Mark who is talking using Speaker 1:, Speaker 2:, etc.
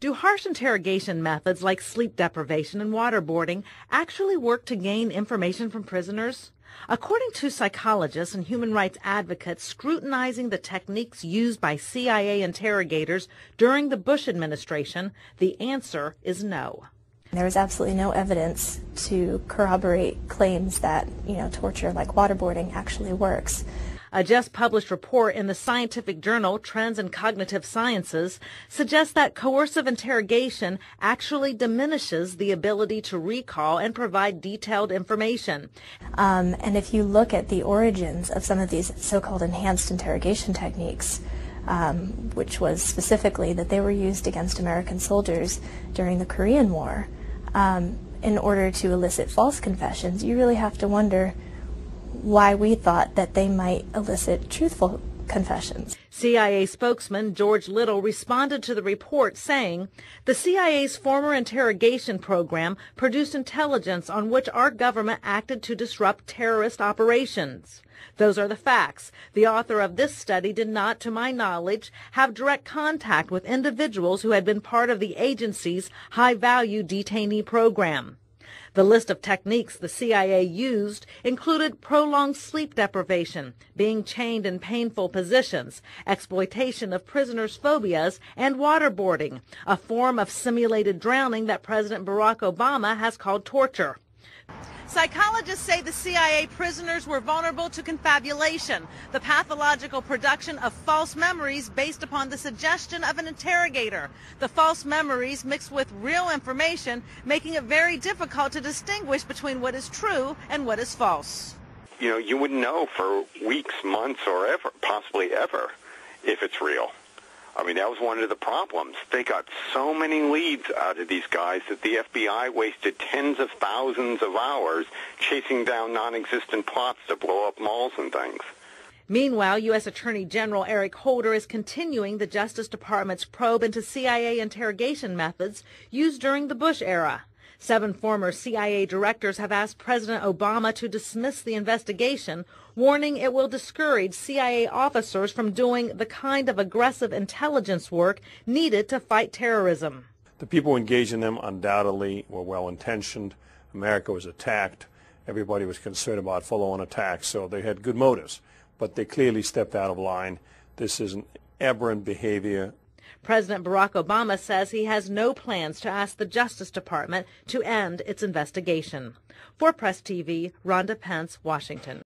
Speaker 1: Do harsh interrogation methods like sleep deprivation and waterboarding actually work to gain information from prisoners? According to psychologists and human rights advocates scrutinizing the techniques used by CIA interrogators during the Bush administration, the answer is no.
Speaker 2: There was absolutely no evidence to corroborate claims that, torture like waterboarding actually works.
Speaker 1: A just-published report in the scientific journal Trends in Cognitive Sciences suggests that coercive interrogation actually diminishes the ability to recall and provide detailed information.
Speaker 2: And if you look at the origins of some of these so-called enhanced interrogation techniques, which was specifically that they were used against American soldiers during the Korean War, in order to elicit false confessions, you really have to wonder why we thought that they might elicit truthful confessions.
Speaker 1: CIA spokesman George Little responded to the report saying, "The CIA's former interrogation program produced intelligence on which our government acted to disrupt terrorist operations. Those are the facts. The author of this study did not, to my knowledge, have direct contact with individuals who had been part of the agency's high-value detainee program." The list of techniques the CIA used included prolonged sleep deprivation, being chained in painful positions, exploitation of prisoners' phobias, and waterboarding, a form of simulated drowning that President Barack Obama has called torture. Psychologists say the CIA prisoners were vulnerable to confabulation, the pathological production of false memories based upon the suggestion of an interrogator. The false memories mixed with real information, making it very difficult to distinguish between what is true and what is false.
Speaker 3: You wouldn't know for weeks, months, or ever, possibly ever, if it's real. That was one of the problems. They got so many leads out of these guys that the FBI wasted tens of thousands of hours chasing down non-existent plots to blow up malls and things.
Speaker 1: Meanwhile, U.S. Attorney General Eric Holder is continuing the Justice Department's probe into CIA interrogation methods used during the Bush era. 7 former CIA directors have asked President Obama to dismiss the investigation, warning it will discourage CIA officers from doing the kind of aggressive intelligence work needed to fight terrorism.
Speaker 4: The people engaged in them undoubtedly were well-intentioned. America was attacked. Everybody was concerned about follow-on attacks, so they had good motives. But they clearly stepped out of line. This is an aberrant behavior.
Speaker 1: President Barack Obama says he has no plans to ask the Justice Department to end its investigation. For Press TV, Rhonda Pence, Washington.